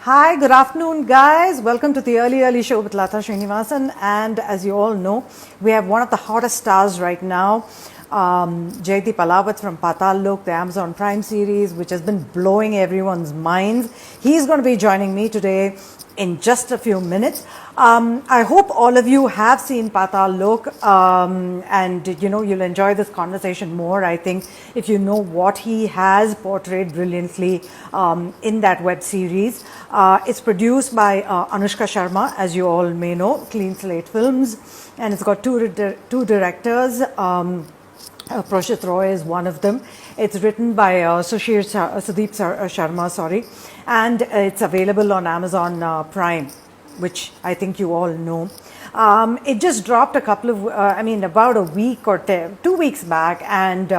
Hi, good afternoon, guys. Welcome to the Early Show with Lata Srinivasan. And as you all know, we have one of the hottest stars right now, Jaideep Ahlawat from Patal Lok, the Amazon Prime series, which has been blowing everyone's minds. He's going to be joining me today in just a few minutes. I hope all of you have seen Patal Lok, and you'll enjoy this conversation more. I think if you know what he has portrayed brilliantly in that web series. It's produced by Anushka Sharma, as you all may know, Clean Slate Films, and it's got two directors. Prashit Roy is one of them. It's written by Sudeep Sharma, and it's available on Amazon Prime, which I think you all know. It just dropped about a week or 2 weeks back, and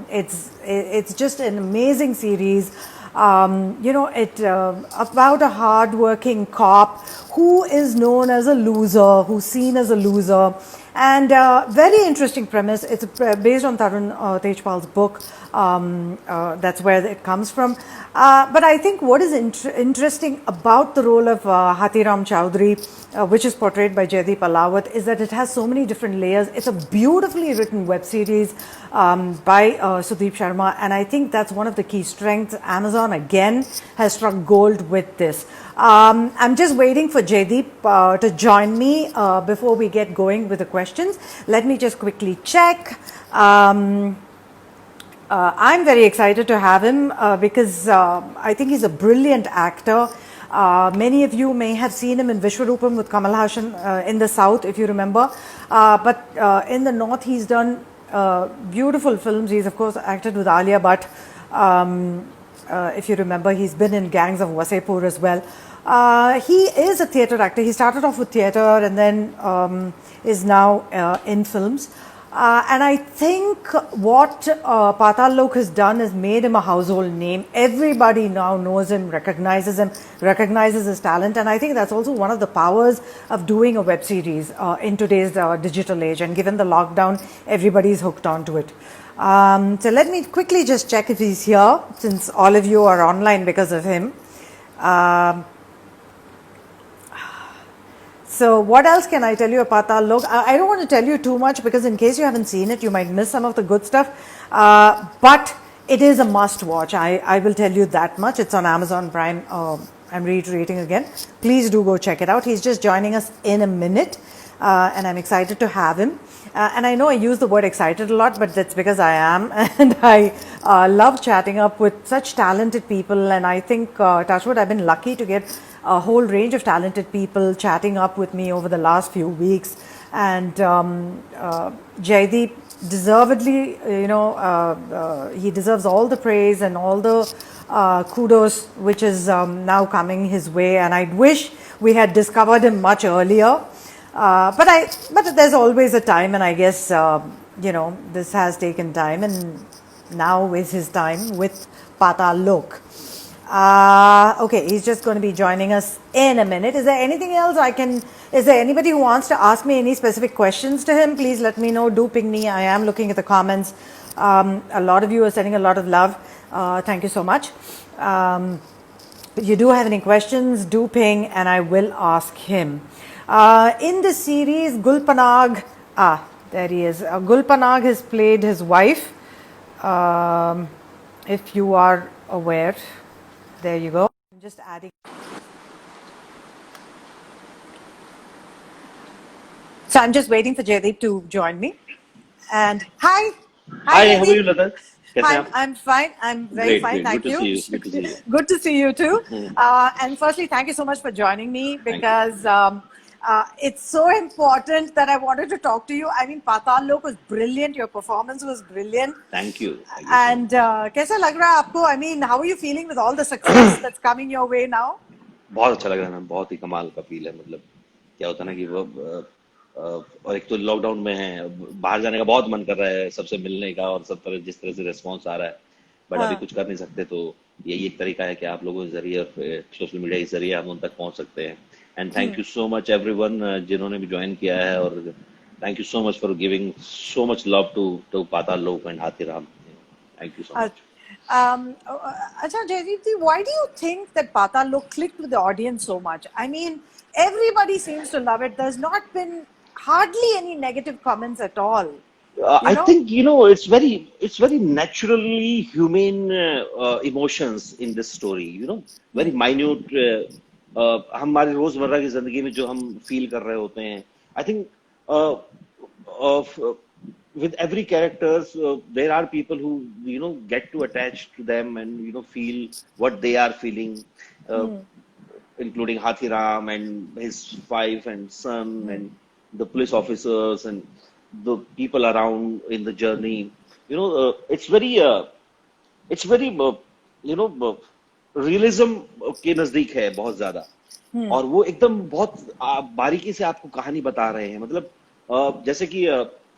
it's just an amazing series. About a hard-working cop who is known as a loser, who's seen as a loser, and very interesting premise. It's based on Tarun Tejpal's book. That's where it comes from. But I think what is interesting about the role of Hathiram Chowdhury, which is portrayed by Jaideep Ahlawat, is that it has so many different layers. It's a beautifully written web series by Sudeep Sharma, and I think that's one of the key strengths. Amazon again has struck gold with this. I'm just waiting for Jaideep to join me before we get going with the questions. Let me just quickly check. I'm very excited to have him because I think he's a brilliant actor. Many of you may have seen him in Vishwarupam with Kamal Hassan in the South, if you remember. But in the North, he's done beautiful films. He's, of course, acted with Alia Bhatt. If you remember, he's been in Gangs of Wasseypur as well. He is a theatre actor. He started off with theatre and then is now in films. And I think what Patal Lok has done is made him a household name. Everybody now knows him, recognizes his talent. And I think that's also one of the powers of doing a web series in today's digital age. And given the lockdown, everybody's hooked onto it. So let me quickly just check if he's here, since all of you are online because of him. So what else can I tell you about Patal Lok? I don't want to tell you too much because in case you haven't seen it, you might miss some of the good stuff. But it is a must watch. I will tell you that much. It's on Amazon Prime. I'm reiterating again. Please do go check it out. He's just joining us in a minute. And I'm excited to have him. And I know I use the word excited a lot, but that's because I am. And I love chatting up with such talented people. And I think, Touchwood, I've been lucky to get a whole range of talented people chatting up with me over the last few weeks. And Jaideep deservedly, he deserves all the praise and all the kudos which is now coming his way. And I wish we had discovered him much earlier. But there's always a time, and I guess this has taken time, and now is his time with Patal Lok. Okay, he's just going to be joining us in a minute. Is there anything else is there anybody who wants to ask me any specific questions to him? Please let me know. Do ping me. I am looking at the comments. A lot of you are sending a lot of love. Thank you so much. If you do have any questions, do ping, and I will ask him. In this series, Gulpanag, there he is. Gulpanag has played his wife. If you are aware, there you go. I'm just adding. So I'm just waiting for Jaideep to join me. And hi, Hi, how are you, Jaideep. Lata? Hi, I'm fine. I'm very fine. Great. Thank Good to you. see you. Good to see you. Good to see you too. And firstly, thank you so much for joining me because it's so important that I wanted to talk to you. I mean, Patal Lok was brilliant. Your performance was brilliant. Thank you. Thank you so And कैसा लग रहा है आपको? I mean, how are you feeling with all the success that's coming your way now? बहुत अच्छा लग रहा है ना, बहुत ही कमाल का फील है। मतलब क्या होता है ना कि वो और एक तो लॉकडाउन में है, बाहर जाने का बहुत मन कर रहा है, सबसे मिलने का, और सब तरह जिस तरह से रिस्पॉन्स आ रहा है, बट अभी कुछ कर नहीं सकते। तो यही एक तरीका है कि आप लोगों के जरिए और सोशल मीडिया के जरिए हम उन तक पहुंच सकते हैं। And thank you so much everyone जिन्होंने भी ज्वाइन किया है, और thank you so much for giving so much love to Paatal Lok and Hathiram. Thank you so much. Acha Jaideep, why do you think that Patal Lok clicked with the audience so much? I mean, everybody seems to love it. There's not been hardly any negative comments at all. You I know? think it's very naturally humane emotions in this story. Very minute. हमारी रोजमर्रा की जिंदगी में जो हम feel कर रहे होते हैं. I think uh, with every characters there are people who get to attach to them and feel what they are feeling. Uh, Including Hathiram and his wife and son and the police officers and the people around in the journey. It's very realism के नजदीक है बहुत ज्यादा. और वो एकदम बहुत बारीकी से आपको कहानी बता रहे हैं. मतलब जैसे कि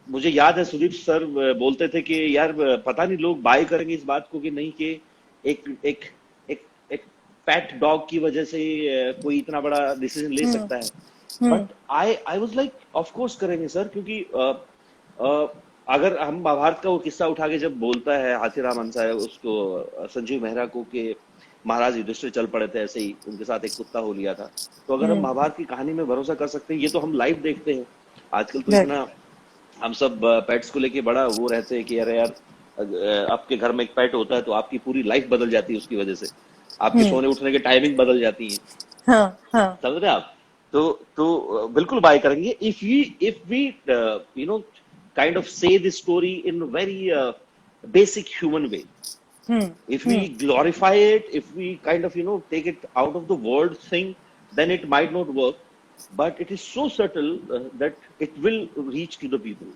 मुझे याद है सुदीप सर बोलते थे कि यार पता नहीं लोग बाय करेंगे इस बात को कि नहीं कि एक एक एक एक पैट डॉग की वजह से कोई इतना बड़ा डिसीजन ले सकता है. But I was like of course करेंगे सर, क्योंकि अगर हम महाभारत का वो किस्सा उठा के जब बोलता है हाथीराम अंसा है उसको संजीव मेहरा को कि महाराज युधिष्ठिर चल पड़े थे ऐसे ही, उनके साथ एक कुत्ता हो लिया था. तो अगर हम महाभारत की कहानी में भरोसा कर सकते हैं, ये तो हम लाइव देखते हैं आजकल. तो इतना हम सब पेट्स को लेके बड़ा वो रहते हैं कि अरे यार आपके घर में एक पेट होता है तो आपकी पूरी लाइफ बदल जाती है उसकी वजह से. आपके सोने उठने की टाइमिंग बदल जाती है. समझ रहे आप? तो बिल्कुल बाय करेंगे if we kind of say this story in a very basic human way. If we glorify it, if we kind of take it out of the word thing, then it might not work. But it is so subtle that it will reach to the people.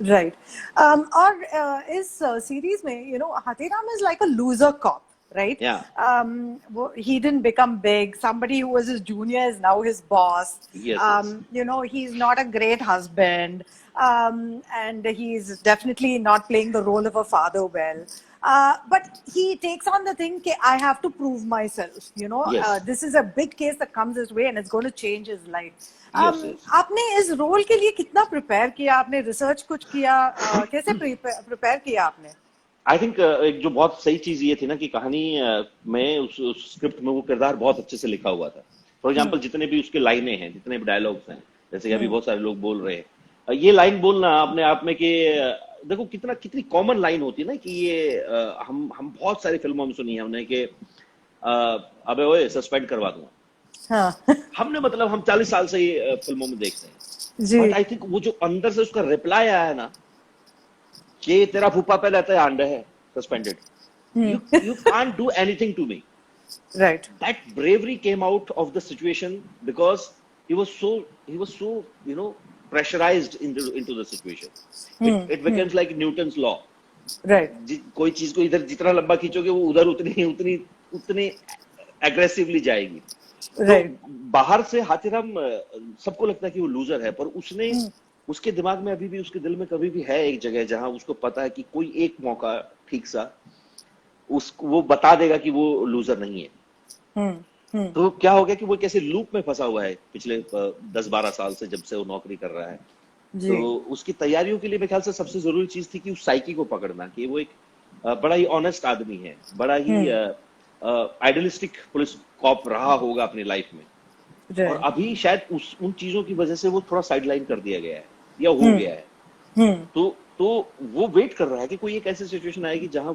Right. Or is series mein, Hathiram is like a loser cop, right? Yeah. He didn't become big. Somebody who was his junior is now his boss. Yes. He's not a great husband. And he's definitely not playing the role of a father well. But he takes on the thing that I have to prove myself. Yes. This is a big case that comes his way and it's going to change his life. Yes. आपने इस role के लिए कितना prepare किया? आपने research कुछ किया? कैसे प्रिपेयर किया आपने? आई थिंक एक जो बहुत सही चीज ये थी ना कि कहानी में उस स्क्रिप्ट में वो किरदार बहुत अच्छे से लिखा हुआ था. फॉर एग्जाम्पल जितने भी उसके लाइनें हैं, जितने भी डायलॉग्स हैं, जैसे कि अभी बहुत सारे लोग बोल रहे हैं, ये लाइन बोलना अपने आप में कि देखो कितनी कॉमन लाइन होती है ना कि ये हम बहुत सारी फिल्मों में सुनी है हमने कि अबे ओए सस्पेंड करवा दूंगा. हमने मतलब हम 40 साल से ये फिल्मों में देखते हैं. बट आई थिंक वो जो अंदर से उसका रिप्लाई आया है ना कि तेरा फूफा पे रहता है अंडे है suspended, you can't do anything to me. Right. That bravery came out of the situation because he was so pressurized into the situation. It becomes like Newton's law. Right. कोई चीज को इधर जितना लंबा खींचोगे वो उधर उतनी एग्रेसिवली जाएगी. Right. तो बाहर से हाथीराम सबको लगता है कि वो लूजर है, पर उसके दिमाग में अभी भी, उसके दिल में कभी भी है एक जगह जहां उसको पता है कि कोई एक मौका ठीक सा वो बता देगा कि वो लूजर नहीं है. तो क्या हो गया कि वो कैसे लूप में फंसा हुआ है पिछले 10-12 साल से, जब से वो नौकरी कर रहा है. तो उसकी तैयारियों के लिए मेरे ख्याल से सबसे जरूरी चीज थी कि उस साइकी को पकड़ना, कि वो एक बड़ा ही ऑनेस्ट आदमी है, बड़ा ही आइडियलिस्टिक पुलिस कॉप रहा होगा अपनी लाइफ में. और अभी शायद उन चीजों की वजह से वो थोड़ा साइडलाइन कर दिया गया है या हो गया है. तो वो वेट कर रहा है कि कोई एक ऐसी सिचुएशन आएगी जहां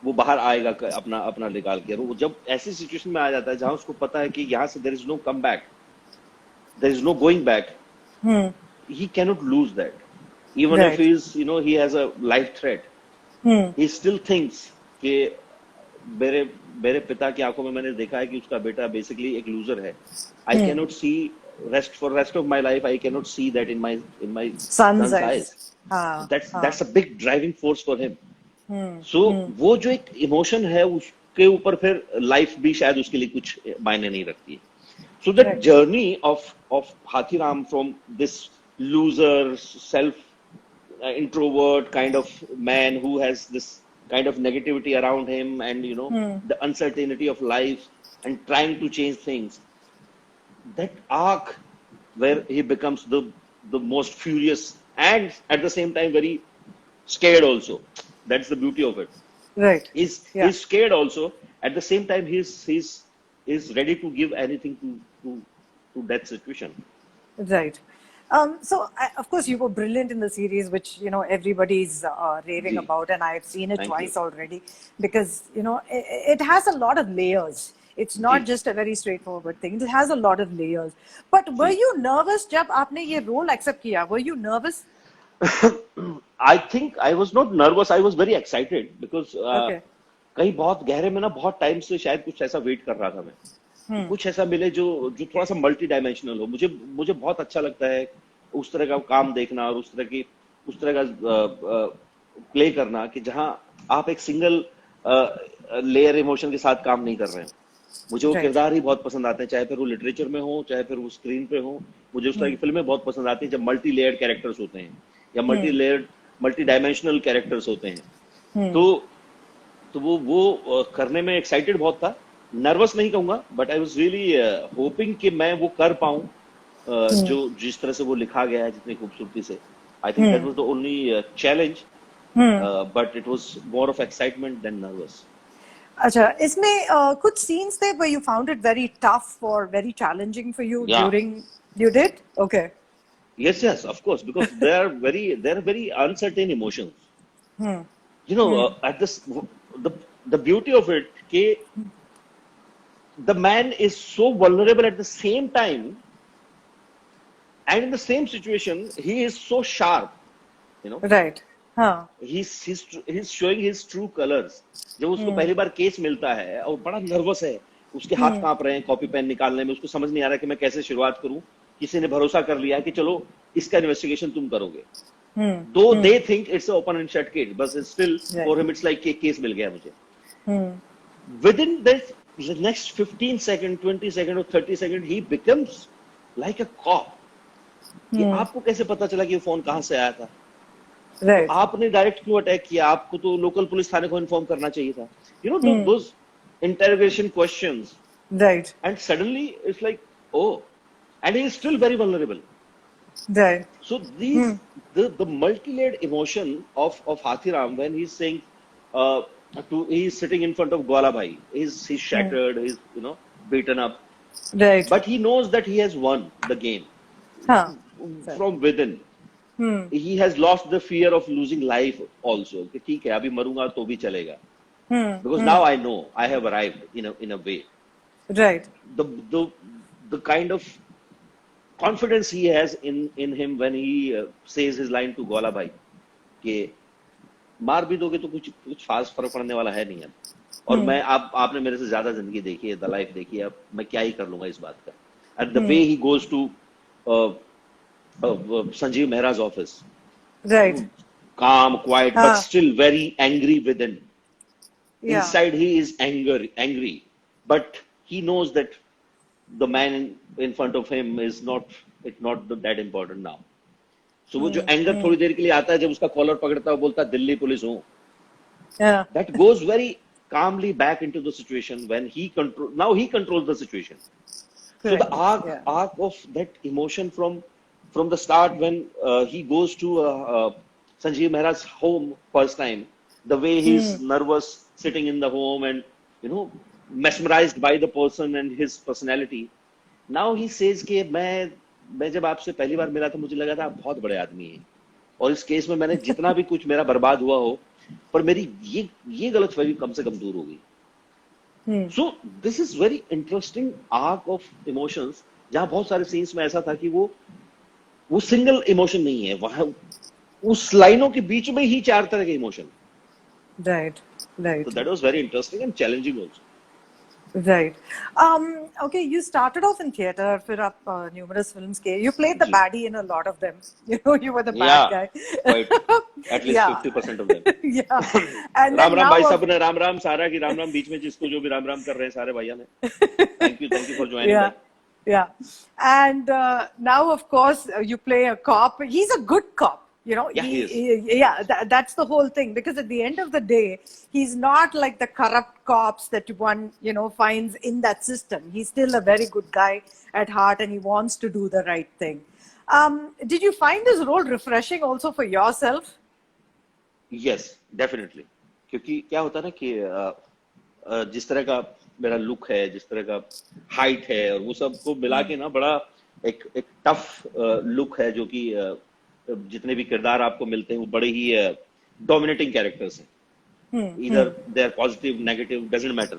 वो बाहर आएगा अपना निकाल के. वो जब ऐसी सिचुएशन में आ जाता है जहां उसको पता है कि यहाँ से there is no come back, there is no going back, he cannot lose that. Even if he has a life threat, he still thinks कि मेरे पिता की आंखों में मैंने देखा है कि उसका बेटा बेसिकली एक लूजर है. I cannot see rest of my life, I cannot see that in my son's eyes. That's a big driving force for him. So वो जो एक इमोशन है उसके ऊपर फिर लाइफ भी शायद उसके लिए कुछ मायने नहीं रखती है. So that journey of Hathiram from this loser, self introvert kind of man who has this kind of negativity around him and the uncertainty of life and trying to change things, that arc where he becomes the most furious and at the same time very scared also. That's the beauty of it. Right. Yeah. He's scared also. At the same time, he's ready to give anything to that situation. Right. Of course, you were brilliant in the series, which everybody's raving Ji, about, and I've seen it thank you. twice already because it has a lot of layers. It's not Ji, just a very straightforward thing. It has a lot of layers. But were ji. you nervous जब आपने ये role accept किया? Were you nervous? I think I was not nervous. I was very excited because Okay. कहीं बहुत गहरे में ना बहुत टाइम से शायद कुछ ऐसा वेट कर रहा था मैं कि कुछ ऐसा मिले जो जो थोड़ा सा मल्टी डायमेंशनल हो. मुझे मुझे बहुत अच्छा लगता है उस तरह का काम देखना और उस तरह का प्ले करना कि जहां आप एक सिंगल लेयर इमोशन के साथ काम नहीं कर रहे हैं. मुझे वो Right. किरदार ही बहुत पसंद आते हैं, चाहे फिर वो लिटरेचर में हो चाहे फिर वो स्क्रीन पे हो. मुझे उस तरह की फिल्में बहुत पसंद आती हैं जब मल्टी लेयर्ड कैरेक्टर्स होते हैं या मल्टी डायमेंशनल कैरेक्टर्स होते हैं. तो वो करने में एक्साइटेड बहुत था. नर्वस नहीं कहूंगा, but I was really hoping कि मैं वो कर पाऊं जो जिस तरह से वो लिखा गया है जितनी खूबसूरती से. I think that was the only challenge, but it was more of excitement than nervous. अच्छा, इसमें कुछ scenes थे where you found it very tough or very challenging for you Yeah. during. You did? Okay. Yes, of course, because they're very uncertain emotions. You know, at this the beauty of it, कि the man is so vulnerable at the same time, and in the same situation, he is so sharp. You know, Right. हाँ. he's showing his true colors. जब उसको पहली बार case मिलता है और बड़ा nervous है, उसके हाथ कांप रहे हैं कॉपी पेन निकालने में, उसको समझ नहीं आ रहा कि मैं कैसे शुरुआत करूं. किसी ने भरोसा कर लिया कि चलो इसका इन्वेस्टिगेशन तुम करोगे. Though they think it's open and shut case, बस still for him it's like case मिल गया मुझे. Within this the next 15 second, 20 second or 30 second, he becomes like a cop. कि आपको कैसे पता चला कि वो फोन कहां से आया था? Right. आपने डायरेक्ट क्यों अटैक किया? आपको तो लोकल पुलिस थाने को इन्फॉर्म करना चाहिए था. You know, those interrogation questions, Right. and suddenly it's like, oh, and he is still very vulnerable. Right. So these the multi-layered emotion of Hathiram when he's saying he's sitting in front of Gwala Bhai, he's shattered, he's beaten up, Right. but he knows that he has won the game हाँ. from within. He has lost the fear of losing life also. कि ठीक है अभी मरूंगा तो भी चलेगा. Because now I know I have arrived in a way. Right. The kind of confidence he has in him when he says his line to Gwala Bhai कि मार भी दोगे तो कुछ खास फर्क पड़ने वाला है नहीं अब. और मैं आपने मेरे से ज्यादा जिंदगी देखी है, द लाइफ देखी है, अब मैं क्या ही कर लूंगा इस बात का. And the way he goes to Sanjeev Mehra's office. Right. Calm, quiet, but still very angry within. Yeah. Inside he is angry, but he knows that the man in front of him is not that important now. So वो जो anger थोड़ी देर के लिए आता है जब उसका collar पकड़ता है बोलता है दिल्ली पुलिस हूँ. Yeah. That goes very calmly back into the situation when he controls the situation. So the arc of that emotion from the start when he goes to Sanjeev Mehra's home first time, the way he's nervous sitting in the home and mesmerized by the person and his personality. Now he says कि मैं जब आपसे पहली बार मिला था मुझे लगा था आप बहुत बड़े आदमी हैं और इस केस में मैंने जितना भी कुछ मेरा बर्बाद हुआ हो पर मेरी ये गलतफहमी कम से कम दूर हो गई. So this is very interesting arc of emotions जहां बहुत सारे सीन्स में ऐसा था कि वो सिंगल इमोशन नहीं है, वहां उस लाइनों के बीच में ही चार तरह के emotion. Right. So that was very interesting and challenging also. Right. Okay, you started off in theater, फिर आप numerous films के. You played the ji. baddie in a lot of them. You were the bad guy. Quite. At least 50% of them. Yeah. And Ram then Ram now भाई साहब ने राम राम सारा की राम राम बीच में जिसको जो भी राम राम कर रहे हैं सारे भैया ने. Thank you for joining. Yeah. Yeah. And now, of course, you play a cop. He's a good cop. Yeah, he is. That's the whole thing. Because at the end of the day, he's not like the corrupt cops that one, finds in that system. He's still a very good guy at heart and he wants to do the right thing. Did you find this role refreshing also for yourself? Yes, definitely. क्योंकि क्या होता है ना कि जिस तरह का मेरा लुक है, जिस तरह का हाइट है, और वो सब को मिला के ना बड़ा एक एक टफ लुक है, जो कि जितने भी किरदार आपको मिलते हैं वो बड़े ही डोमिनेटिंग कैरेक्टर्स हैं। Either they are positive, negative, doesn't matter,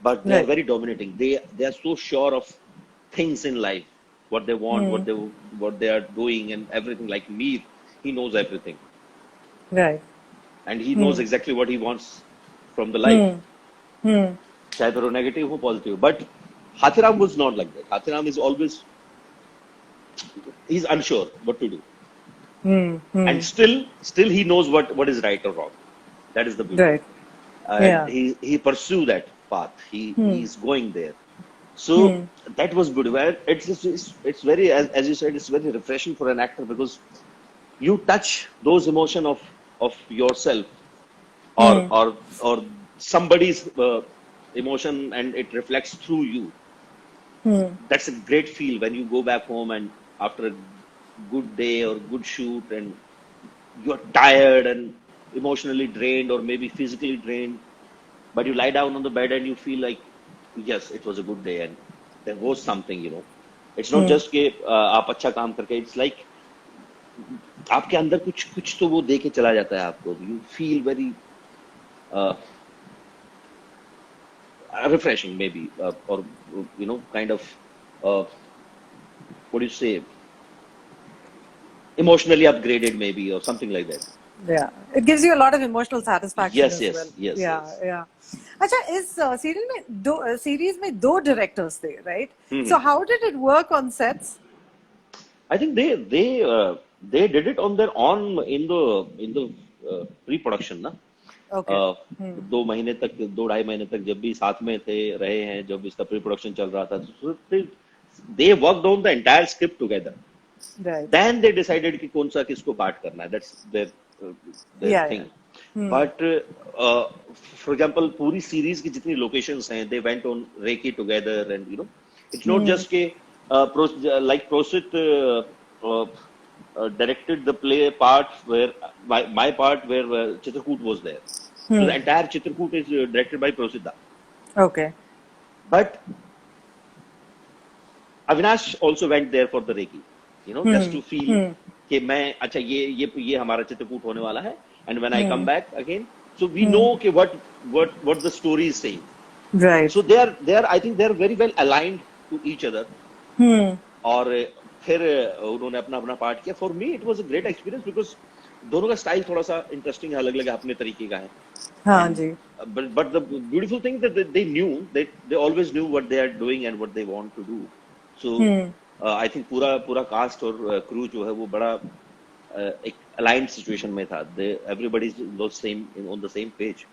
but they are Right. very dominating. They are so sure of things in life, what they want, what they are doing, and everything. Like me, he knows everything, Right. and he knows exactly what he wants from the life. चाहे फिर वो negative हो positive, but Hathiram was not like that. Hathiram is always, he's unsure what to do, and still he knows what is right or wrong. That is the beauty, Right. and Yeah. he pursue that path. He's going there. So that was beautiful. And it's very, as you said, it's very refreshing for an actor, because you touch those emotion of yourself, or somebody's emotion, and it reflects through you. That's a great feel when you go back home, and after a good day or good shoot, and you're tired and emotionally drained, or maybe physically drained, but you lie down on the bed and you feel like, yes, it was a good day, and there was something. It's not just कि आप अच्छा काम करके, it's like आपके अंदर कुछ कुछ तो वो दे के चला जाता है आपको. You feel very uh, refreshing, maybe, or kind of, uh, what do you say, emotionally upgraded, maybe, or something like that. Yeah, it gives you a lot of emotional satisfaction Yes, as well. yes, yes, Yeah, yes. yeah. अच्छा, इस series में दो directors थे, right? Hmm. So how did it work on sets? I think they did it on their own in the pre-production, na. Okay. 2 महीने तक, 2 ढाई महीने तक जब भी साथ में थे, रहे हैं, जब इसका प्री-प्रोडक्शन चल रहा था, so they worked on the entire script together. Right. Then they decided कि कौन सा किसको पार्ट करना है. That's their Yeah, thing. yeah. But for example, पूरी सीरीज की जितनी लोकेशंस हैं, they went on Reiki together, and it's not just कि like Prosit directed the play part where my part where Chitrakoot was there. So the entire Chitrakoot is directed by Prosita. Okay. But Avinash also went there for the Reiki, just to feel कि मैं अच्छा ये हमारा चित्रकूट होने वाला है, and when I come back again, so we know कि what the story is saying. Right. So they are I think they are very well aligned to each other. और फिर उन्होंने अपना अपना पार्ट किया. For me it was a great experience, because दोनों का style थोड़ा सा इंटरेस्टिंग है, अलग अलग अपने तरीके का है. हाँ जी. But the beautiful thing that they knew, they always knew what they are doing and what they want to do. So I think पूरा कास्ट और क्रू जो है वो बड़ा एक aligned situation में था. Everybody was on the same page.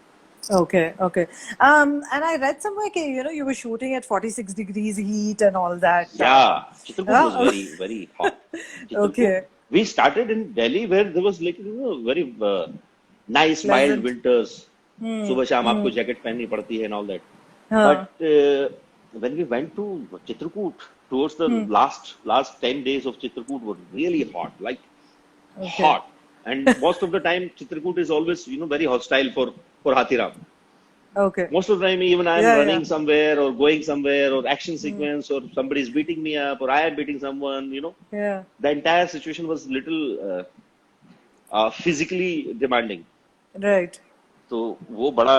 Okay, okay. And I read somewhere that you were shooting at 46 degrees heat and all that. Yeah, Chitrakoot was Yeah. very hot. Chitrakoot. Okay. We started in Delhi where there was like very nice mild Pleasant. winters. सुबह शाम आपको jacket पहननी पड़ती है and all that. हाँ. But when we went to Chitrakoot, towards the last 10 days of Chitrakoot were really hot, like hot. And most of the time Chitrakoot is always very hostile for Hathiram. Okay. Most of the time, even I am Yeah, running yeah. somewhere or going somewhere, or action sequence, or somebody is beating me up, or I am beating someone. Yeah. The entire situation was little physically demanding. Right. तो वो बड़ा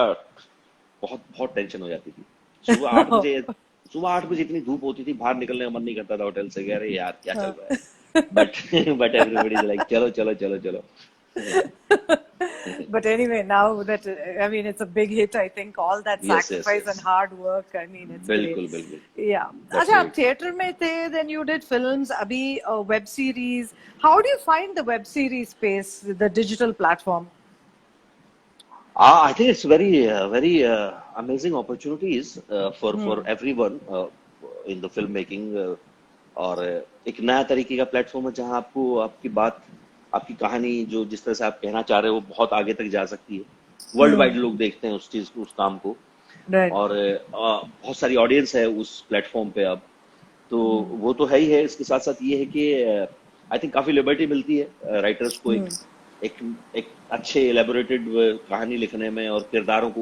बहुत बहुत tension हो जाती थी. सुबह 8 बजे इतनी धूप होती थी, बाहर निकलने का मन नहीं करता था होटल से. अरे यार क्या चल रहा है. But everybody is like चलो चलो चलो चलो. But anyway, now that I mean, it's a big hit. I think all that Yes, sacrifice yes. and hard work. I mean, it's बिल्कुल great. बिल्कुल. Yeah. That's अच्छा, right. आप theater में थे, then you did films. अभी web series. How do you find the web series space, the digital platform? I think it's very amazing opportunities for everyone in the filmmaking. और एक नया तरीके का प्लेटफॉर्म है जहां आपको आपकी बात, आपकी कहानी जो जिस तरह से आप कहना चाह रहे हो, वो बहुत आगे तक जा सकती है. वर्ल्ड वाइड लोग देखते हैं उस काम को. Right. और बहुत सारी ऑडियंस है उस प्लेटफॉर्म पे अब. तो वो तो है ही है. इसके साथ साथ ये है कि आई थिंक काफी लिबर्टी मिलती है राइटर्स को एक एक एक अच्छे एलेबोरेटेड कहानी लिखने में और किरदारों को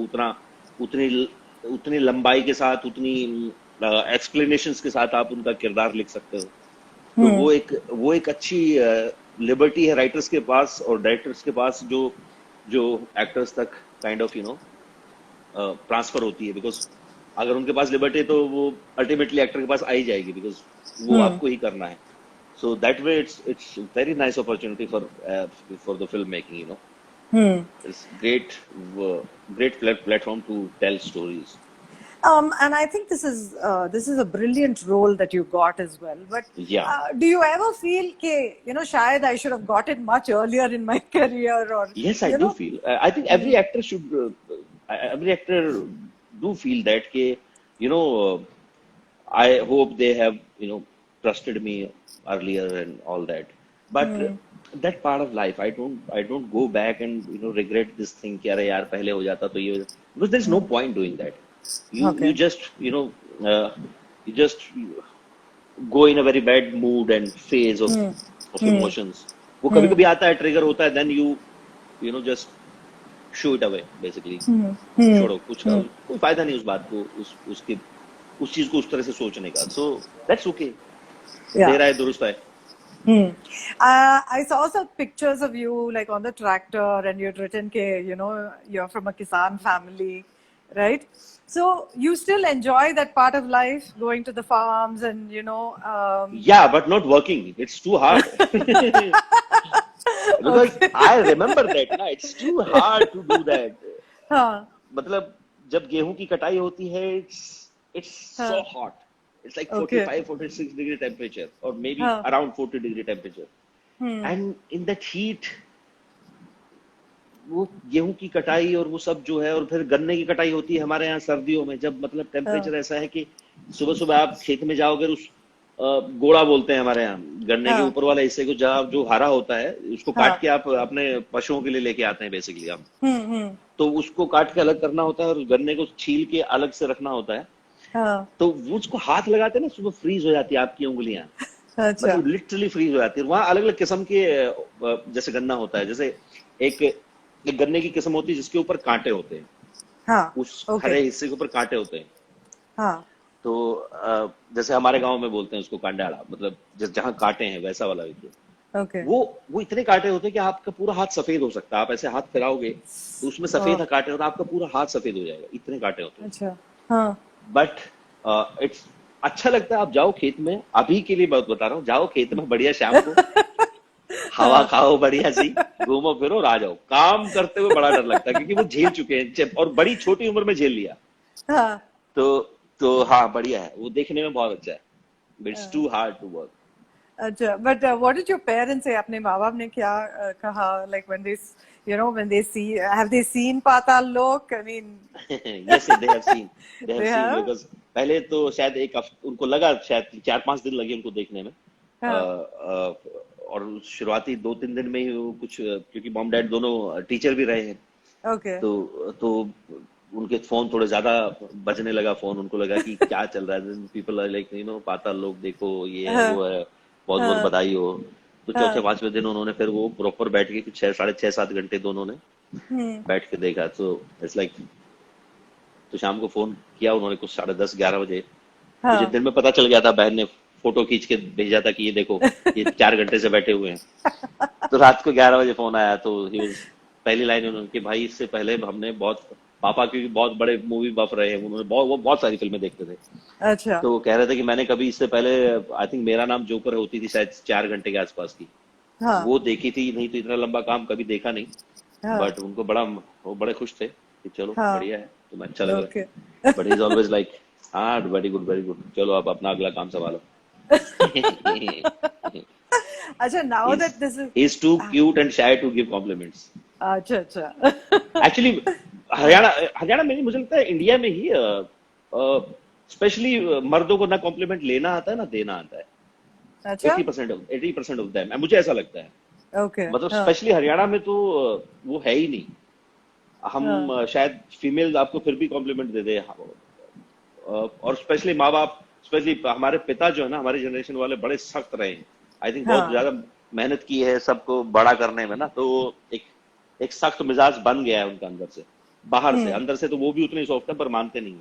उतनी उतनी लंबाई के साथ, उतनी एक्सप्लेनेशंस के साथ आप उनका किरदार लिख सकते हो। तो हम्म वो एक अच्छी लिबर्टी है राइटर्स के पास और डायरेक्टर्स के पास, जो जो एक्टर्स तक काइंड ऑफ ट्रांसफर होती है। बिकॉज अगर उनके पास लिबर्टी है तो वो अल्टीमेटली एक्टर के पास आ ही जाएगी, बिकॉज वो हम्म आपको ही करना है। So that way, it's very nice opportunity for the filmmaking. Hmm It's uh, great platform to tell stories. And I think this is a brilliant role that you got as well. But Yeah. do you ever feel कि shayad I should have got it much earlier in my career, or Yes, I you do know? feel. I think every actor do feel that कि I hope they have trusted me earlier and all that. But Hmm. that part of life, I don't go back and regret this thing कि अरे यार पहले हो जाता तो ये हो जाता. Because there's no point doing that. You Okay. just you just go in a very bad mood and phase Hmm. of Hmm. emotions. वो कभी Hmm. कभी आता है, ट्रिगर होता है, then you just show it away basically. Hmm. Hmm. छोड़ो, कुछ Hmm. कोई फायदा नहीं उस बात को, उस चीज को उस तरह से सोचने का। So that's okay, Yeah. देर आए दुरुस्त आए। Hmm. I saw some pictures of you like on the tractor, and you'd written ke, you're from a Kisan family, right? So you still enjoy that part of life, going to the farms and, या but not working, it's too hard. Because okay. I remember that ना, it's too hard to do that. हाँ, मतलब जब गेहूं की कटाई होती है, इट्स इट्स सो हाँ, hot, it's like okay. 45-46 degree temperature और मे बी हाँ, around 40 degree temperature. hmm, and in that heat वो गेहूं की कटाई और वो सब जो है, और फिर गन्ने की कटाई होती है हमारे यहाँ सर्दियों में, जब मतलब हाँ, टेम्परेचर ऐसा है कि सुबह सुबह आप खेत में जाओगे, उस गोड़ा बोलते हैं हमारे यहाँ, गन्ने के हाँ, ऊपर वाला हिस्से को जहाँ जो हरा होता है, उसको काट हाँ, के आप अपने पशुओं के लिए लेके आते हैं बेसिकली हम। हम्म, तो उसको काट के अलग करना होता है और गन्ने को छील के अलग से रखना होता है। हाँ, तो वो उसको हाथ लगाते हैं ना, सुबह फ्रीज हो जाती है आपकी उंगलियां, अच्छा, मतलब लिटरली फ्रीज हो जाती है। वहां अलग अलग किस्म के जैसे गन्ना होता है, जैसे एक एक गन्ने की किस्म होती है जिसके ऊपर कांटे होते हैं, हाँ, उस okay, हरे हिस्से के ऊपर कांटे होते हैं। हाँ, तो जैसे हमारे गांव में बोलते हैं उसको कांडाड़ा, मतलब जहां कांटे हैं वैसा वाला एरिया। okay, वो इतने कांटे होते हैं कि आपका पूरा हाथ सफेद हो सकता है। आप ऐसे हाथ फैलाओगे तो उसमें वाह, सफेद कांटे और आपका पूरा हाथ सफेद हो जाएगा, इतने कांटे होते हैं। अच्छा, हाँ, बट इट्स अच्छा लगता है। आप जाओ खेत में, अभी के लिए बहुत बता रहा हूँ, जाओ खेत में बढ़िया शाम को, हवा हाँ, खाओ बढ़िया सी, घूमो फिरो और आ जाओ। काम करते हुए बड़ा डर लगता है क्योंकि वो झेल चुके हैं, और बड़ी छोटी उम्र में झेल लिया। हाँ, तो हाँ, बढ़िया है, वो देखने में बहुत अच्छा है, but it's too hard to work. अच्छा, but what did your parents say? अपने माँ बाप ने क्या कहा? Like when they, when they see, have they seen Patal Lok? I mean, yes, they have they seen have. Because पहले तो शायद एक हफ्ते उनको लगा, शायद 4-5 दिन लगे उनको देखने में। हाँ, और शुरुआती 2-3 दिन में ही वो कुछ, क्योंकि मॉम डैड दोनों टीचर भी रहे हैं, okay, तो उनके फोन थोड़े ज्यादा बजने लगा। फोन उनको लगा कि क्या चल रहा है, पीपल आर लाइक पाताल लोग देखो, ये है हाँ, वो है, बहुत बहुत हाँ, बधाई हो। तो चौथे हाँ, पांचवें दिन उन्होंने फिर वो प्रॉपर बैठ के कुछ 6-7 घंटे दोनों ने हम्म, बैठ के देखा। तो इट्स लाइक, तो शाम को फोन किया उन्होंने कुछ 10:30-11 बजे। मुझे हाँ, दिन में पता चल गया था, बहन ने फोटो खींच के भेजा था कि ये देखो, ये 4 घंटे से बैठे हुए हैं। तो रात को 11 बजे फोन आया, तो ही वाज, पहली लाइन उन्होंने भाई इससे पहले हमने बहुत, पापा क्योंकि बहुत बड़े मूवी बफ रहे हैं, उन्होंने वो बहुत सारी फिल्में देखते थे। अच्छा, तो वो कह रहे थे कि मैंने कभी इससे पहले, आई थिंक मेरा नाम जोकर होती थी शायद 4 घंटे के आसपास की, हाँ, वो देखी थी, नहीं तो इतना लंबा काम कभी देखा नहीं। हाँ, बट उनको वो बड़े खुश थे कि चलो हाँ, बढ़िया है, तुम्हें अच्छा लग रहा okay. है। बट इज ऑलवेज लाइक, हाँ वेरी गुड वेरी गुड, चलो आप अपना अगला काम संभालो। अच्छा, now he's that this is, he's too cute and shy to give compliments. अच्छा, अच्छा, एक्चुअली हरियाणा हरियाणा में नहीं, मुझे लगता है इंडिया में ही स्पेशली मर्दों को ना कॉम्प्लीमेंट लेना आता है ना देना आता है। अच्छा, 80% ऑफ देम, मुझे ऐसा लगता है। okay, मतलब हाँ, स्पेशली हरियाणा में तो वो है ही नहीं। हम हाँ, शायद फीमेल आपको फिर भी कॉम्प्लीमेंट दे दे, और स्पेशली माँ बाप, स्पेशली हमारे पिता जो है ना, हमारे जनरेशन वाले बड़े सख्त रहे हैं। आई थिंक बहुत हाँ, ज्यादा मेहनत की है सबको बड़ा करने में ना, तो एक एक सख्त मिजाज बन गया है उनका अंदर से, बाहर से। अंदर से तो वो भी उतने ही सॉफ्ट है पर मानते नहीं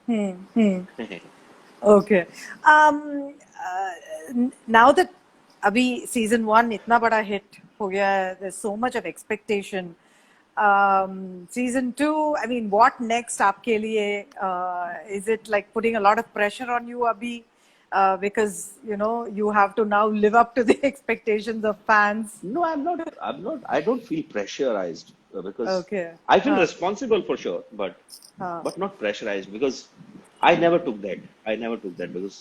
हम्म है। ओके नाउ दैट अभी सीजन 1 इतना बड़ा हिट हो गया है, there's so much of expectation. Season 2, I mean, what next आपके लिए? Is it like putting a lot of pressure on you abhi, because you know you have to now live up to the expectations of fans? No, I'm not. I'm not. I don't feel pressurized because Okay. I feel responsible for sure, हाँ. but not pressurized because I never took that. I never took that because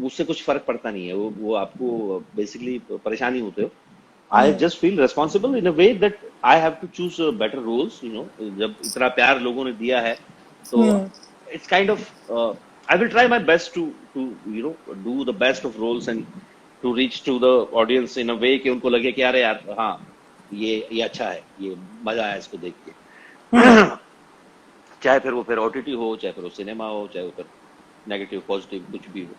उससे कुछ फर्क पड़ता नहीं है। वो आपको basically परेशानी होते हो। I just feel responsible in a way that I have to choose better roles. You know, जब इतना प्यार लोगों ने दिया है, तो it's kind of I will try my best to you know do the best of roles and to reach to the audience in a way कि उनको लगे कि अरे यार हाँ ये अच्छा है, ये मजा आया इसको देख के। चाहे फिर वो फिर ओटीटी हो, चाहे फिर वो सिनेमा हो, चाहे वो फिर नेगेटिव पॉजिटिव कुछ भी हो।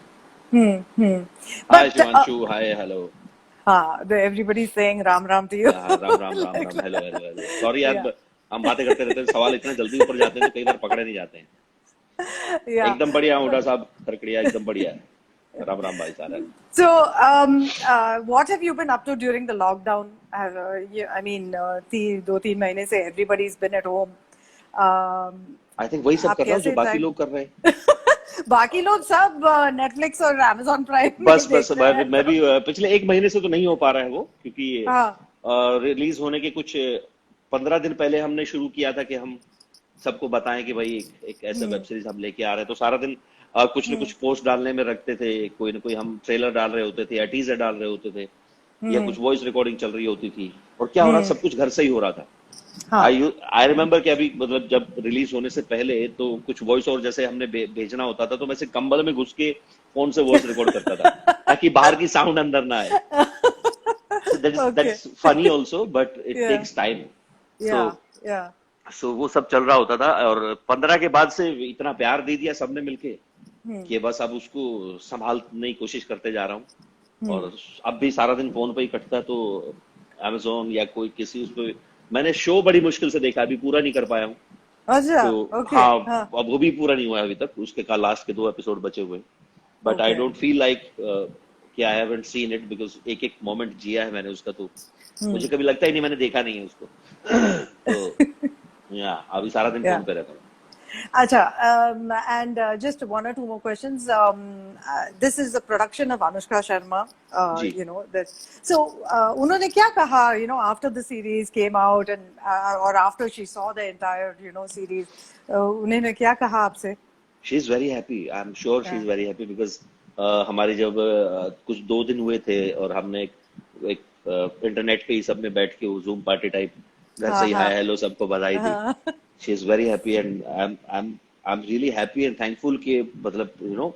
हाय But Shivanshu, hi hello. everybody's saying Ram Ram to you. हाँ, Ram Ram Ram Like, Ram, hello hello hello. Sorry yeah, यार, हम बातें करते रहते हैं, सवाल इतने जल्दी ऊपर जाते हैं तो कई बार पकड़े नहीं जाते हैं। yeah. एकदम बढ़िया हुडा साहब, खड़खड़िया एकदम बढ़िया है। राम राम भाई सारा। So, what have you been up to during the lockdown? I mean, 2-3 महीने से everybody's been at home. I think वही सब आप कर रहा हूँ जो कैसे बाकी time? लोग कर रहे हैं। बाकी लोग सब Netflix और Amazon Prime में बस देख रहे मैं हैं. भी पिछले एक महीने से तो नहीं हो पा रहा है वो, क्योंकि हाँ. रिलीज होने के कुछ 15 दिन पहले हमने शुरू किया था कि हम सबको बताएं कि भाई एक ऐसा वेब सीरीज हम लेके आ रहे हैं। तो सारा दिन कुछ न कुछ पोस्ट डालने में रखते थे, कोई ना कोई हम ट्रेलर डाल रहे होते थे या टीजर डाल रहे होते थे, या कुछ वॉइस रिकॉर्डिंग चल रही होती थी। और क्या हो रहा, सब कुछ घर से ही हो रहा था। हाँ. आई रिमेम्बर कि अभी मतलब जब रिलीज होने से पहले तो कुछ वॉइस और जैसे हमने भेजना होता था तो मैं से कंबल में घुस के फोन से वॉइस रिकॉर्ड करता था ताकि बाहर की साउंड अंदर ना आए। So Okay. that's funny also, but it Yeah. takes time. So Yeah. Yeah. so वो सब चल रहा होता था। और 15 के बाद से इतना प्यार दे दिया सबने मिलके कि बस अब उसको संभालने की कोशिश करते जा रहा हूँ। और अब भी सारा दिन फोन पे ही कटता है, तो अमेजोन या कोई किसी उस पे मैंने शो बड़ी मुश्किल से देखा, अभी पूरा नहीं कर पाया हूँ। अच्छा. तो Okay. हाँ, हाँ. अब वो भी पूरा नहीं हुआ है अभी तक, उसके का लास्ट के 2 एपिसोड बचे हुए। But I Okay. Don't feel like कि I haven't seen it because एक एक मोमेंट जिया है मैंने उसका, तो मुझे कभी लगता ही नहीं मैंने देखा नहीं है उसको। तो या अभी सारा दिन Yeah. फोन पे रहता हूँ। Acha, and just 1 or 2 more questions. This is a production of Anushka Sharma. Ji. You know that. So, उन्होंने क्या कहा? You know, after the series came out and or after she saw the entire series, उन्होंने क्या कहा आपसे? She is very happy, I am sure she is Yeah. Very happy because हमारे जब कुछ 2 दिन हुए थे और हमने एक इंटरनेट पे ही सब में बैठ के जूम पार्टी टाइप घर से हाँ ही हाँ हाय हेलो सबको बधाई दी। हाँ. She is very happy and I am really happy and thankful कि मतलब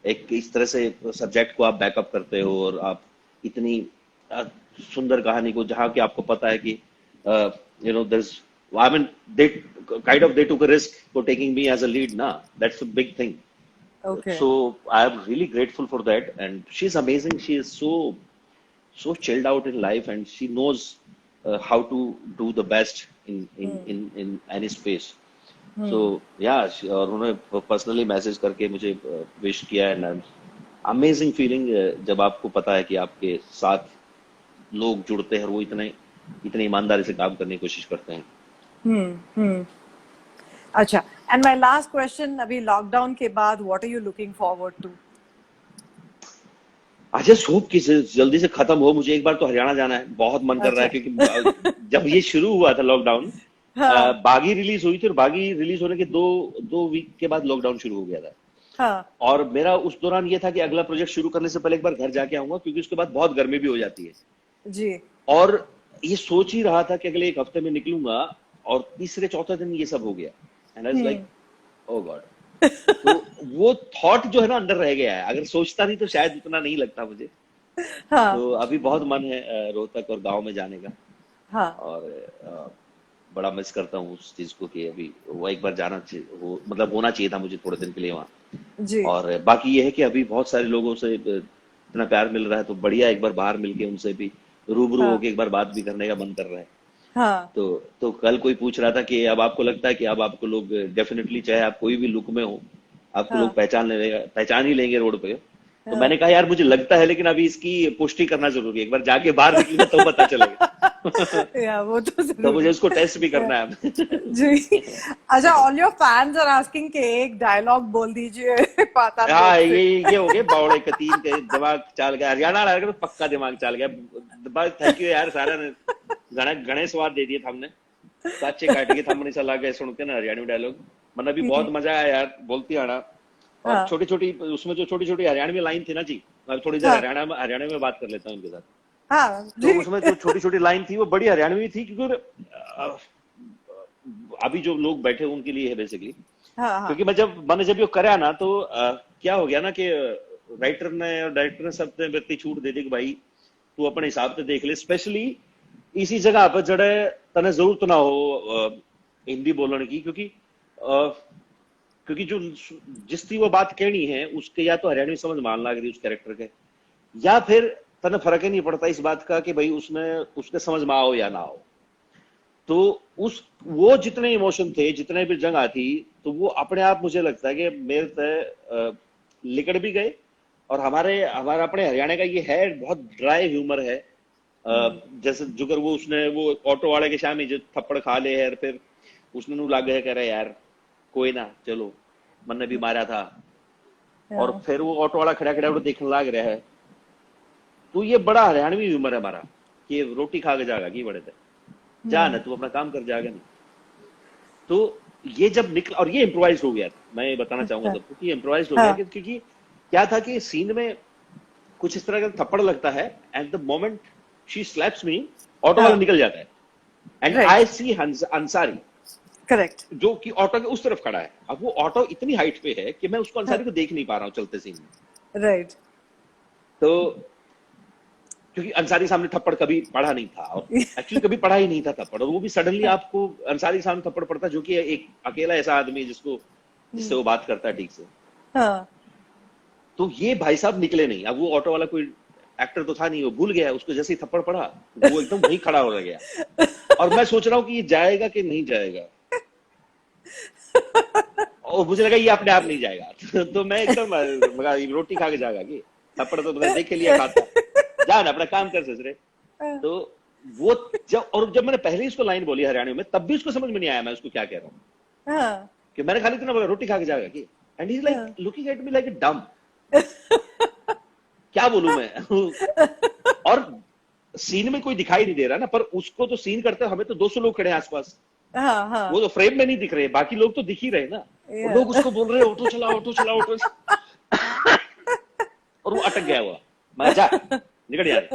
एक इस तरह से सब्जेक्ट को आप बैकअप करते हो और आप इतनी अ, सुंदर कहानी को, जहाँ कि आपको पता है कि there's I mean they kind of they took a risk for taking me as a lead na, that's a big thing. Okay. So I am really grateful for that, and she's amazing. She is so chilled out in life and she knows how to do the best in any space. So yeah, और उन्होंने personally message करके मुझे wish किया है। Amazing feeling जब आपको पता है कि आपके साथ लोग जुड़ते हैं और वो इतने इतने ईमानदारी से काम करने की कोशिश करते हैं। अच्छा. And my last question, अभी लॉकडाउन के बाद what are you looking forward to? I just hope कि जल्दी से खत्म हो। मुझे एक बार तो हरियाणा जाना है, बहुत मन कर रहा है, अच्छा. क्योंकि जब ये शुरू हुआ था लॉकडाउन, हाँ बागी रिलीज हुई थी और बागी रिलीज होने के दो वीक के बाद लॉकडाउन शुरू हो गया था। हाँ. और मेरा उस दौरान ये था कि अगला प्रोजेक्ट शुरू करने से पहले एक बार घर जाके आऊंगा, क्योंकि उसके बाद बहुत गर्मी भी हो जाती है। जी. और ये सोच ही रहा था कि अगले 1 हफ्ते में निकलूंगा, और तीसरे चौथे दिन ये सब हो गया। And I was like oh God. तो वो थॉट जो है ना अंदर रह गया है, अगर सोचता नहीं तो शायद उतना नहीं लगता मुझे। हाँ तो अभी बहुत मन है रोहतक और गांव में जाने का। हाँ. और बड़ा मिस करता हूँ उस चीज को कि अभी वो एक बार जाना चाहिए, वो मतलब होना चाहिए था मुझे थोड़े दिन के लिए वहाँ। जी. और बाकी ये है कि अभी बहुत सारे लोगों से इतना प्यार मिल रहा है तो बढ़िया, एक बार बाहर मिलके उनसे भी रूबरू हाँ होके एक बार बात भी करने का मन कर रहा है। हाँ तो कल कोई पूछ रहा था कि अब आपको लगता है कि अब आपको लोग डेफिनेटली, चाहे आप कोई भी लुक में हो, आपको लोग हाँ पहचान ही लेंगे रोड पे। तो हाँ मैंने कहा यार मुझे लगता है, लेकिन अभी इसकी पुष्टि करना जरूरी है, एक बार जाके बाहर निकलूंगा तो पता चलेगा। या वो तो तो मुझे जरूरी उसको टेस्ट भी है। करना है। जी। अच्छा, all your fans are asking कि एक डायलॉग बोल दीजिए पाताल हाँ, लोक से। ये हो गए बावड़े का तीन के दिमाग चाल गया, हरियाणा लगा तो पक्का दिमाग चाल गया। बस थैंक यू यार सारा ने, गणे स्वाद दे दिए हमने, साचे काट के थमने सा लागे सुन के ना हरियाणवी डायलॉग। मतलब भी बहुत मजा आया यार बोलती आना। और हाँ छोटी छोटी उसमें जो छोटी छोटी हरियाणवी लाइन थी ना जी, मैं थोड़ी देर हाँ हरियाणा में बात कर लेता हूँ उनके साथ। हाँ तो जी। उसमें जो छोटी छोटी लाइन थी वो बड़ी हरियाणवी थी, क्योंकि अभी जो लोग बैठे उनके लिए है बेसिकली। हाँ हाँ क्योंकि मैंने जब ये करा ना तो क्या हो गया ना कि राइटर ने और डायरेक्टर ने सब ने व्यक्ति छूट दे दी कि भाई तू अपने हिसाब से देख ले, स्पेशली इसी जगह पर जड़े तने जरूरत ना हो हिंदी बोलने की, क्योंकि जो जिसकी वो बात कहनी है उसके या तो हरियाणवी समझ मान लग रही उस कैरेक्टर के, या फिर तने फर्क ही नहीं पड़ता इस बात का कि भाई उसने उसके समझ में आओ या ना आओ। तो उस वो जितने इमोशन थे, जितने भी जगह थी, तो वो अपने आप मुझे लगता है कि मेरे तय लिकड़ भी गए। और हमारा अपने हरियाणा का ये है, बहुत ड्राई ह्यूमर है। जैसे जुगर वो उसने वो ऑटो वाले के सामने जो थप्पड़ खा ले है, फिर उसने नु लागे है कह रहे यार कोई ना चलो मन ने भी मारा था, और हाँ फिर वो ऑटो वाला खड़ा खड़ा देखने लाग रहा है। तो ये बड़ा हरियाणवी ह्यूमर है हमारा, कि रोटी खा के जाएगा की बड़े थे, जा ना तू अपना काम कर जाएगा नहीं। तो ये जब निकला, और ये इम्प्रोवाइज हो गया था, मैं ये बताना चाहूंगा अच्छा सबको कि ये इम्प्रोवाइज हो गया, हाँ क्योंकि क्या था कि सीन में कुछ इस तरह का थप्पड़ लगता है, and the moment she slaps me, auto वाला हाँ निकल जाता है, and right I see Ansari correct जो कि ऑटो के उस तरफ खड़ा है। अब वो ऑटो इतनी हाइट पे है कि मैं उसको हाँ अंसारी को देख नहीं पा रहा हूँ चलते सीन में। राइट तो क्योंकि अंसारी सामने थप्पड़ कभी पड़ा नहीं था, और एक्चुअली कभी पड़ा ही नहीं था थप्पड़, और वो भी सडनली आपको अंसारी सामने थप्पड़ पड़ता, जो कि एक अकेला ऐसा आदमी जिसको जिससे वो बात करता है ठीक से। हाँ तो ये भाई साहब निकले नहीं। अब वो ऑटो वाला कोई एक्टर तो था नहीं, वो भूल गया, उसको जैसे ही थप्पड़ पड़ा वो एकदम वहीं खड़ा हो गया। और मैं सोच रहा हूँ कि ये जाएगा कि नहीं जाएगा, और मुझे लगा ये अपने आप नहीं जाएगा। तो मैं एकदम मगा रोटी खा के जाएगा कि थप्पड़ तो मैंने देख लिया खाता, जा ना अपना काम कर ससुरे। तो वो जब मैंने पहले इसको लाइन बोली हरियाणवी में, तब भी उसको समझ में नहीं आया मैं उसको क्या कह रहा हूँ, हाँ कि मैंने खाली इतना बोला रोटी खा के जाएगा कि, एंड ही इज लाइक हाँ looking at me like a डम, क्या बोलूं मैं। और सीन में कोई दिखाई नहीं दे रहा ना, पर उसको तो सीन करते हमें तो 200 लोग खड़े हैं आसपास, हाँ वो हाँ तो फ्रेम में नहीं दिख रहे, बाकी लोग तो दिख ही रहे ना, और लोग या उसको बोल रहे हैं ऑटो चला ऑटो चला ऑटो और वो अटक गया हुआ। मैं जा निकल यार,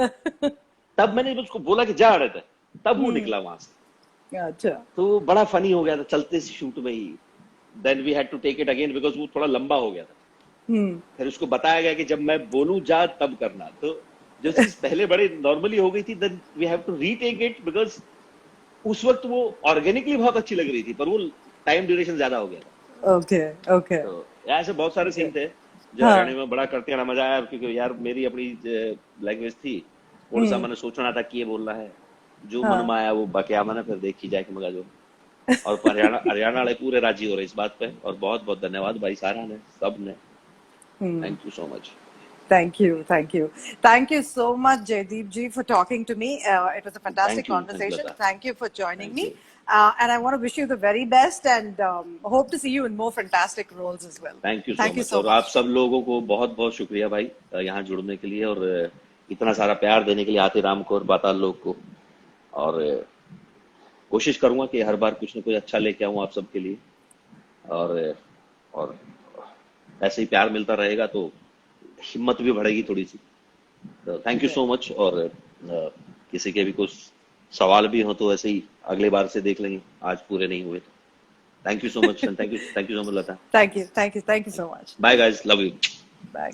तब मैंने उसको बोला कि जा रहे थे, तब वो निकला वहां से। अच्छा तो बड़ा फनी हो गया था चलते शूट में ही। Then we had to take it again because वो थोड़ा लंबा हो गया था। फिर उसको बताया गया कि जब मैं बोलूं जा तब करना। तो जो चीज पहले बड़े नॉर्मली हो गई थी, then we have to retake it, because उस वक्त वो ऑर्गेनिकली बहुत अच्छी लग रही थी, पर वो टाइम ड्यूरेशन ज्यादा हो गया था। ओके ओके तो ऐसे बहुत सारे सीन थे जो हाँ हरियाणा में बड़ा करते हैं, मजा आया, क्योंकि यार मेरी अपनी लैंग्वेज थी, थोड़ा सा मैंने सोचना था कि ये बोलना है, जो मन में हाँ आया वो बकिया मैंने, फिर देखी जाए कि मगा जो। और हरियाणा वाले पूरे राजी हो रहे इस बात पे, और बहुत बहुत धन्यवाद भाई सारा ने, सब ने, thank you so much. Thank you, thank you. Thank you so much, Jaideep ji, for talking to me. It was a fantastic thank you conversation. Lata, Thank you for joining thank me. You, And I want to wish you the very best and hope to see you in more fantastic roles as well. Thank you so Thank you much. so और आप much. सब लोगों को बहुत बहुत शुक्रिया भाई, यहाँ जुड़ने के लिए, और इतना सारा प्यार देने के लिए आते राम को और बाताल लोग को। और कोशिश करूंगा कि हर बार कुछ ना कुछ अच्छा लेके आऊं आप सबके लिए, और ऐसे ही प्यार मिलता रहेगा तो हिम्मत भी बढ़ेगी थोड़ी सी। तो थैंक यू सो मच। और किसी के भी कुछ सवाल भी हो तो ऐसे ही अगले बार से देख लेंगे, आज पूरे नहीं हुए तो। Thank you so much, and thank you so much Lata. Thank you so much. Bye guys, love you. Bye.